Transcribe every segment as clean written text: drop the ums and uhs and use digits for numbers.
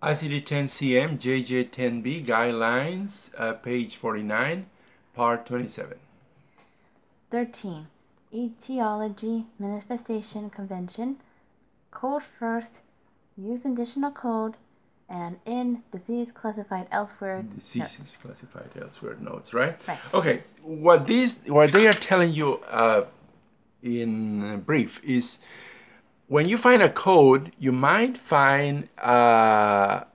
ICD-10 CM JJ-10B Guidelines, page 49, part 27. 13. Etiology Manifestation Convention. Code first. Use additional code. And in disease classified elsewhere. Diseases classified elsewhere notes, right? Right. Okay. What they are telling you in brief is, when you find a code, you might find an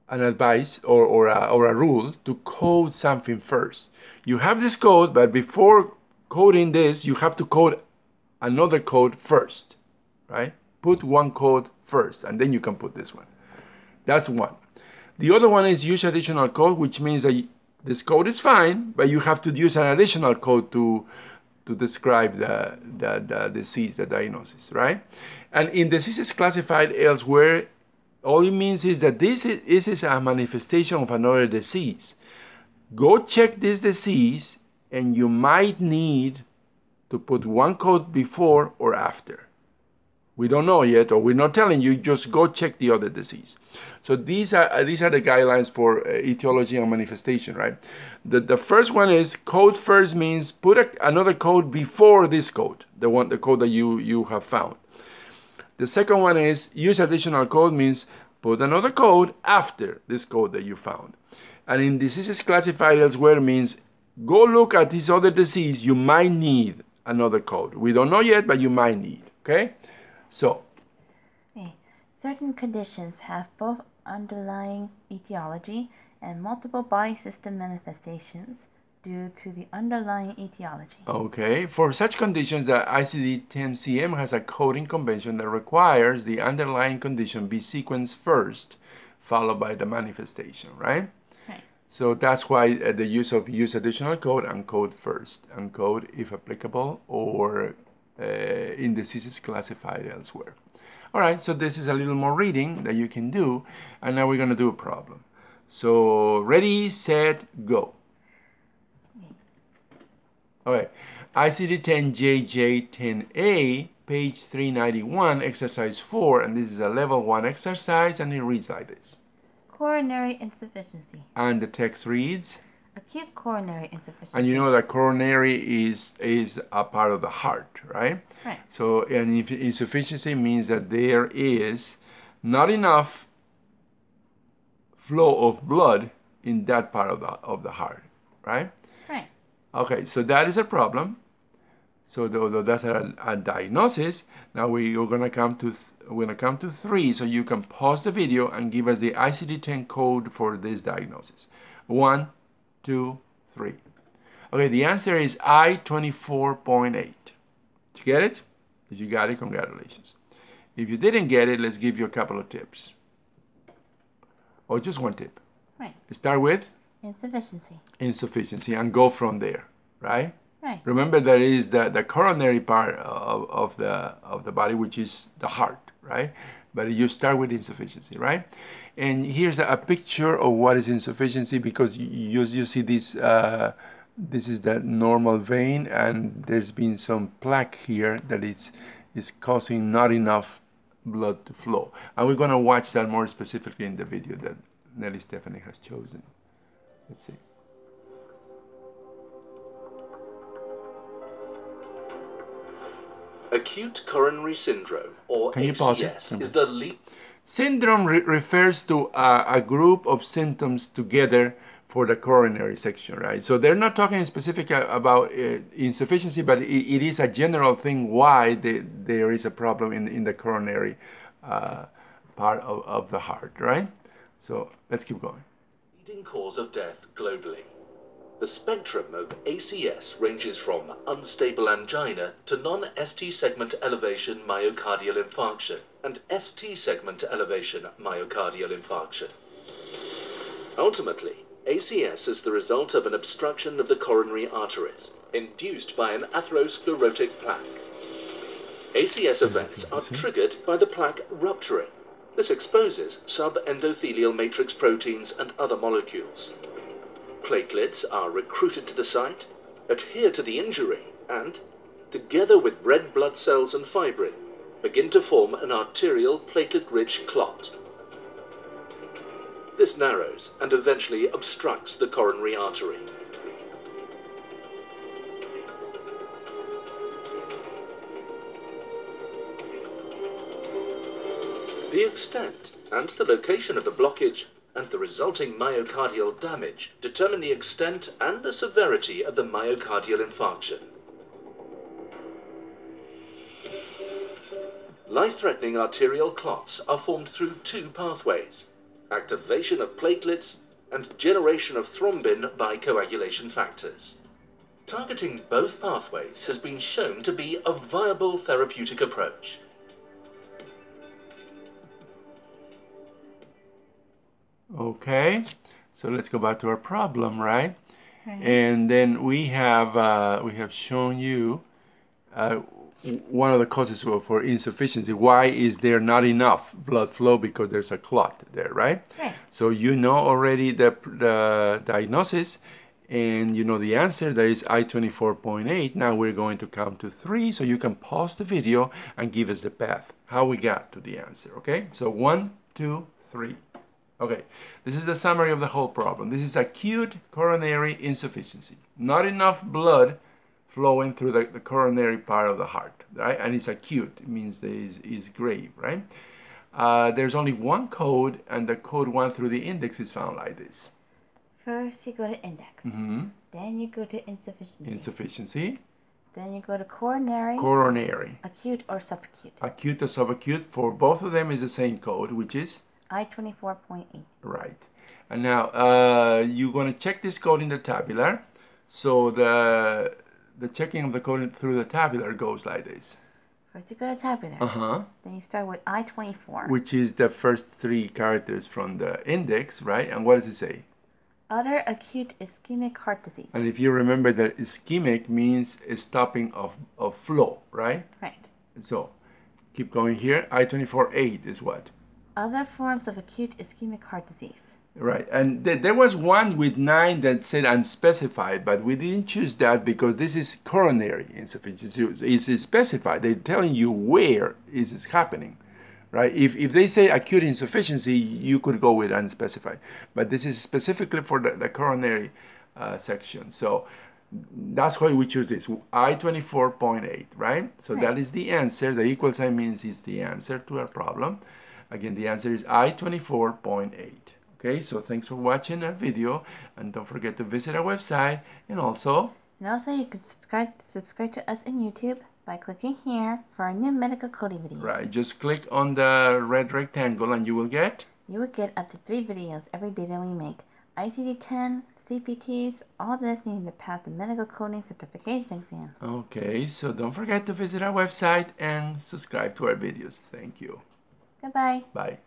advice or a rule to code something first. You have this code, but before coding this, you have to code another code first, right? Put one code first, and then you can put this one. That's one. The other one is use additional code, which means that this code is fine, but you have to use an additional code to describe the disease, the diagnosis, right? And in diseases classified elsewhere, all it means is that this is a manifestation of another disease. Go check this disease, and you might need to put one code before or after. We don't know yet, or we're not telling you, just go check the other disease. So these are the guidelines for etiology and manifestation, right? The first one is code first, means put another code before this code, the code that you have found. The second one is use additional code, means put another code after this code that you found. And in diseases classified elsewhere means go look at this other disease, you might need another code. We don't know yet, but you might need, okay? So, Okay. Certain conditions have both underlying etiology and multiple body system manifestations due to the underlying etiology. Okay, for such conditions, the ICD-10 CM has a coding convention that requires the underlying condition be sequenced first, followed by the manifestation, right? Right. So that's why the use additional code and code first, and code if applicable, or in diseases classified elsewhere. All right, so this is a little more reading that you can do, and now we're going to do a problem. So ready, set, go. Okay, ICD-10 JJ-10A, page 391, exercise 4, and this is a level 1 exercise, and it reads like this. Coronary insufficiency. And the text reads, acute coronary insufficiency. And you know that coronary is a part of the heart, right? Right. So insufficiency means that there is not enough flow of blood in that part of the heart, right? Right. Okay, so that is a problem. So that's a diagnosis. Now we're gonna come to 3. So you can pause the video and give us the ICD-10 code for this diagnosis. 1, 2, 3. Okay, the answer is I-24.8. Did you get it? If you got it, congratulations. If you didn't get it, let's give you a couple of tips. Or just one tip. Right. Start with insufficiency, and go from there, right? Right. Remember, there is the coronary part of the body, which is the heart, right? But you start with insufficiency, right? And here's a picture of what is insufficiency, because you see this, this is the normal vein, and there's been some plaque here that is causing not enough blood to flow. And we're going to watch that more specifically in the video that Nelly Stephanie has chosen. Let's see. Acute coronary syndrome, or ACS, is the lead. Syndrome refers to a group of symptoms together for the coronary section, right? So they're not talking specific about insufficiency, but it is a general thing why there is a problem in the coronary part of the heart, right? So let's keep going. Leading cause of death globally. The spectrum of ACS ranges from unstable angina to non-ST segment elevation myocardial infarction and ST segment elevation myocardial infarction. Ultimately, ACS is the result of an obstruction of the coronary arteries induced by an atherosclerotic plaque. ACS events are triggered by the plaque rupturing. This exposes subendothelial matrix proteins and other molecules. Platelets are recruited to the site, adhere to the injury, and, together with red blood cells and fibrin, begin to form an arterial platelet-rich clot. This narrows and eventually obstructs the coronary artery. The extent and the location of the blockage and the resulting myocardial damage determine the extent and the severity of the myocardial infarction. Life-threatening arterial clots are formed through two pathways: activation of platelets and generation of thrombin by coagulation factors. Targeting both pathways has been shown to be a viable therapeutic approach. Okay, so let's go back to our problem, right? And then we have shown you one of the causes for insufficiency. Why is there not enough blood flow? Because there's a clot there, right? Right. So you know already the diagnosis, and you know the answer. That is I-24.8. Now we're going to count to 3, so you can pause the video and give us the path, how we got to the answer, okay? So 1, 2, 3. Okay, this is the summary of the whole problem. This is acute coronary insufficiency. Not enough blood flowing through the coronary part of the heart, right? And it's acute. It means that it's grave, right? There's only one code, and the code 1 through the index is found like this. First, you go to index. Then you go to insufficiency. Insufficiency. Then you go to coronary. Coronary. Acute or subacute. Acute or subacute. For both of them is the same code, which is? I-24.8. Right. And now you're going to check this code in the tabular. So the checking of the code through the tabular goes like this. First you go to tabular. Then you start with I-24. Which is the first 3 characters from the index, right? And what does it say? Other acute ischemic heart disease. And if you remember that ischemic means a stopping of flow, right? Right. So keep going here. I-24.8 is what? Other forms of acute ischemic heart disease. Right, and there was one with 9 that said unspecified, but we didn't choose that because this is coronary insufficiency. It's specified. They're telling you where is it happening, right? If they say acute insufficiency, you could go with unspecified, but this is specifically for the coronary section. So that's why we choose this, I-24.8, right? So that is the answer. The equal sign means it's the answer to our problem. Again, the answer is I-24.8. Okay, so thanks for watching our video, and don't forget to visit our website, and also you can subscribe to us in YouTube by clicking here for our new medical coding videos. Right, just click on the red rectangle and you will get up to 3 videos every day that we make. ICD-10, CPTs, all this needed to pass the medical coding certification exams. Okay, so don't forget to visit our website and subscribe to our videos. Thank you. Goodbye. Bye.